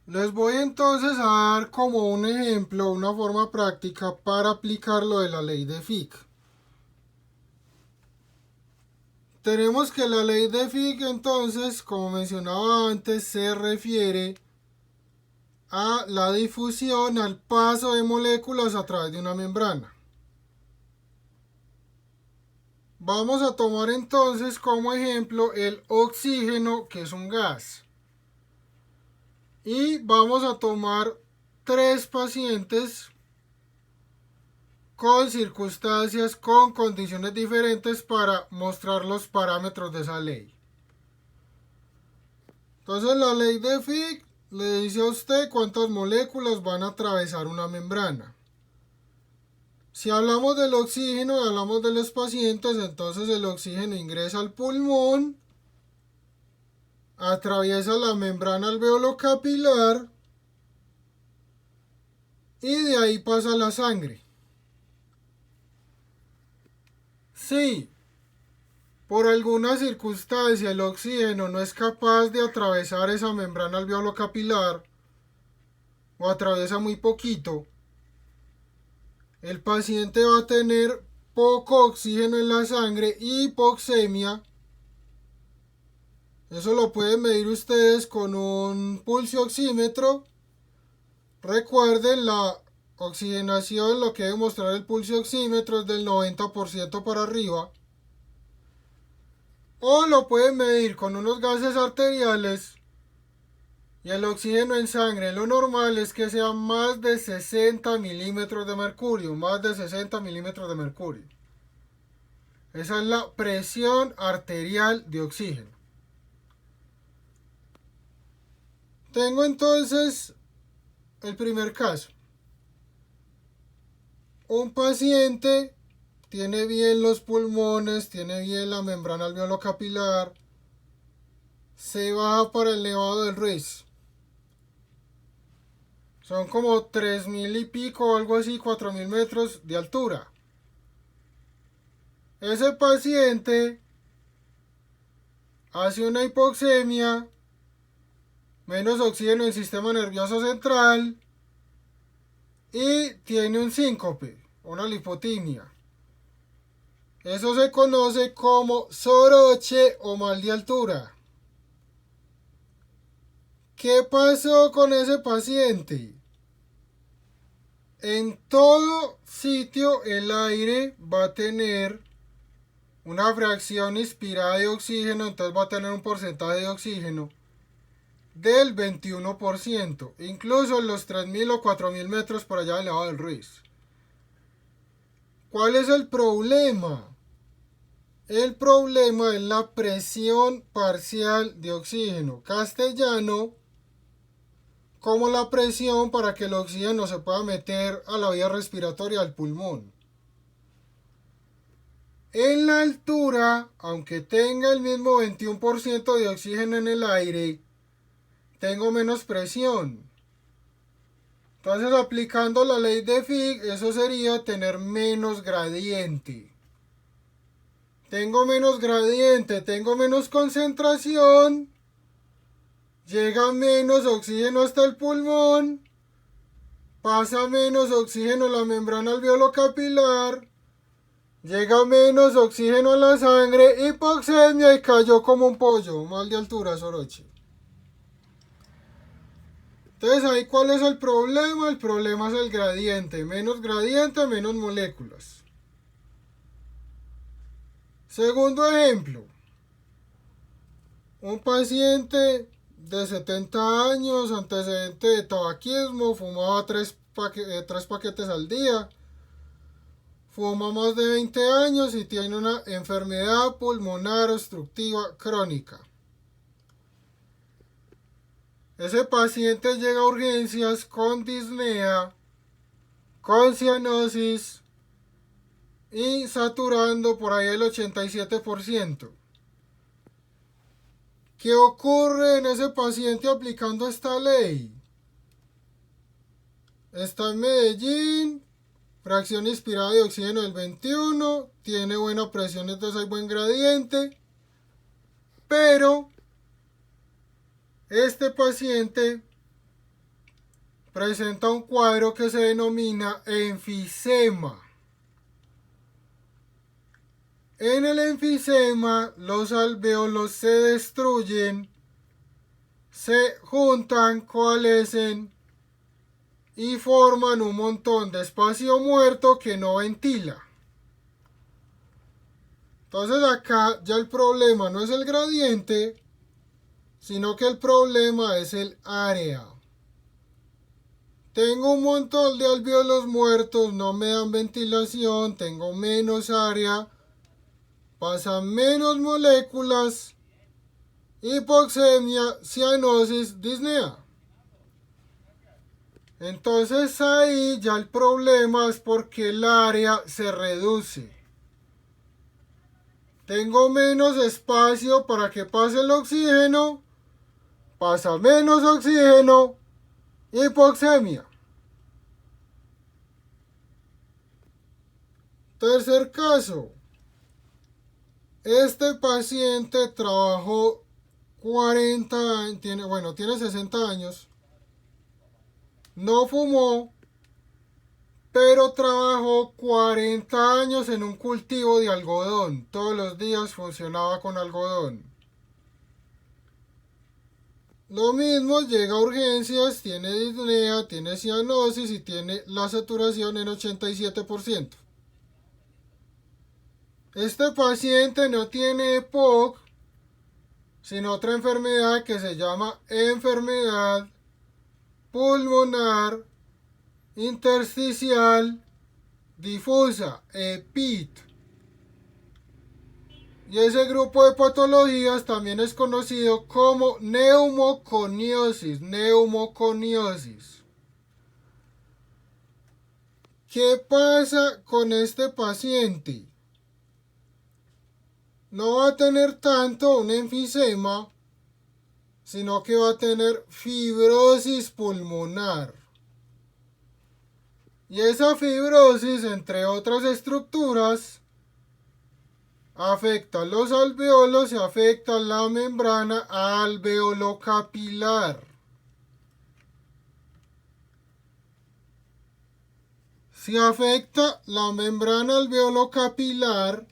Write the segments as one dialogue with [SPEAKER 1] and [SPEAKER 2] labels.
[SPEAKER 1] Les voy entonces a dar como un ejemplo, una forma práctica para aplicar lo de la ley de Fick. Tenemos que la ley de Fick entonces, como mencionaba antes, se refiere a la difusión, al paso de moléculas a través de una membrana. Vamos a tomar entonces como ejemplo el oxígeno, que es un gas. Y vamos a tomar 3 pacientes con circunstancias, con condiciones diferentes para mostrar los parámetros de esa ley. Entonces la ley de Fick le dice a usted cuántas moléculas van a atravesar una membrana. Si hablamos del oxígeno y hablamos de los pacientes, entonces el oxígeno ingresa al pulmón, atraviesa la membrana alveolo-capilar y de ahí pasa la sangre. Si por alguna circunstancia el oxígeno no es capaz de atravesar esa membrana alveolo-capilar o atraviesa muy poquito, el paciente va a tener poco oxígeno en la sangre, hipoxemia. Eso lo pueden medir ustedes con un pulso oxímetro. Recuerden, la oxigenación, lo que debe mostrar el pulso oxímetro es del 90% para arriba. O lo pueden medir con unos gases arteriales. Y el oxígeno en sangre, lo normal es que sea más de 60 milímetros de mercurio. Más de 60 milímetros de mercurio. Esa es la presión arterial de oxígeno. Tengo entonces el primer caso. Un paciente tiene bien los pulmones, tiene bien la membrana alveolo-capilar, se baja para el Nevado del Ruiz. Son como 3000 y pico o algo así, 4000 metros de altura. Ese paciente hace una hipoxemia, menos oxígeno en el sistema nervioso central y tiene un síncope, una lipotimia. Eso se conoce como soroche o mal de altura. ¿Qué pasó con ese paciente? En todo sitio el aire va a tener una fracción inspirada de oxígeno, entonces va a tener un porcentaje de oxígeno del 21%, incluso en los 3000 o 4000 metros por allá del Nevado del Ruiz. ¿Cuál es el problema? El problema es la presión parcial de oxígeno. Castellano, como la presión para que el oxígeno se pueda meter a la vía respiratoria del pulmón. En la altura, aunque tenga el mismo 21% de oxígeno en el aire, tengo menos presión. Entonces, aplicando la ley de Fick, eso sería tener menos gradiente. Tengo menos gradiente, tengo menos concentración, llega menos oxígeno hasta el pulmón, pasa menos oxígeno a la membrana alveolo-capilar, llega menos oxígeno a la sangre, hipoxemia y cayó como un pollo, mal de altura, soroche. Entonces ahí, ¿cuál es el problema? El problema es el gradiente, menos moléculas. Segundo ejemplo, un paciente de 70 años, antecedente de tabaquismo, fumaba 3 paquetes al día, fuma más de 20 años y tiene una enfermedad pulmonar obstructiva crónica. Ese paciente llega a urgencias con disnea, con cianosis y saturando por ahí el 87%. ¿Qué ocurre en ese paciente aplicando esta ley? Está en Medellín, fracción inspirada de oxígeno del 21, tiene buena presión, entonces hay buen gradiente, pero este paciente presenta un cuadro que se denomina enfisema. En el enfisema, los alvéolos se destruyen, se juntan, coalescen y forman un montón de espacio muerto que no ventila. Entonces acá ya el problema no es el gradiente, sino que el problema es el área. Tengo un montón de alvéolos muertos, no me dan ventilación, tengo menos área, pasan menos moléculas, hipoxemia, cianosis, disnea. Entonces ahí ya el problema es porque el área se reduce. Tengo menos espacio para que pase el oxígeno, pasa menos oxígeno, hipoxemia. Tercer caso. Este paciente trabajó 40 años, tiene 60 años. No fumó, pero trabajó 40 años en un cultivo de algodón. Todos los días funcionaba con algodón. Lo mismo, llega a urgencias, tiene disnea, tiene cianosis y tiene la saturación en 87%. Este paciente no tiene EPOC, sino otra enfermedad que se llama enfermedad pulmonar intersticial difusa, EPID. Y ese grupo de patologías también es conocido como neumoconiosis. ¿Qué pasa con este paciente? No va a tener tanto un enfisema, sino que va a tener fibrosis pulmonar. Y esa fibrosis, entre otras estructuras, afecta los alvéolos y afecta la membrana alveolocapilar. Si afecta la membrana alveolocapilar,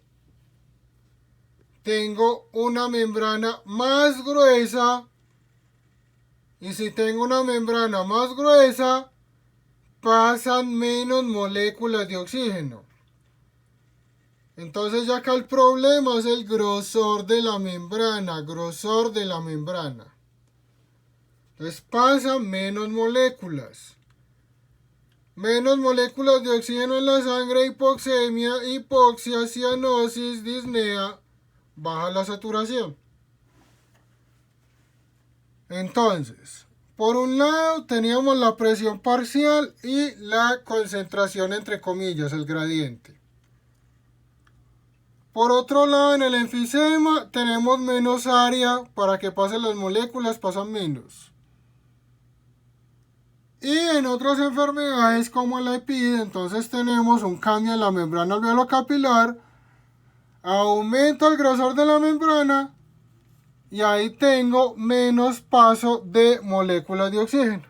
[SPEAKER 1] tengo una membrana más gruesa, y si tengo una membrana más gruesa, pasan menos moléculas de oxígeno. Entonces ya acá el problema es el grosor de la membrana, Entonces pasan menos moléculas. Menos moléculas de oxígeno en la sangre, hipoxemia, hipoxia, cianosis, disnea, baja la saturación. Entonces, por un lado teníamos la presión parcial y la concentración entre comillas, el gradiente. Por otro lado, en el enfisema tenemos menos área para que pasen las moléculas, pasan menos. Y en otras enfermedades como la EPID, entonces tenemos un cambio en la membrana alveolocapilar, aumenta el grosor de la membrana y ahí tengo menos paso de moléculas de oxígeno.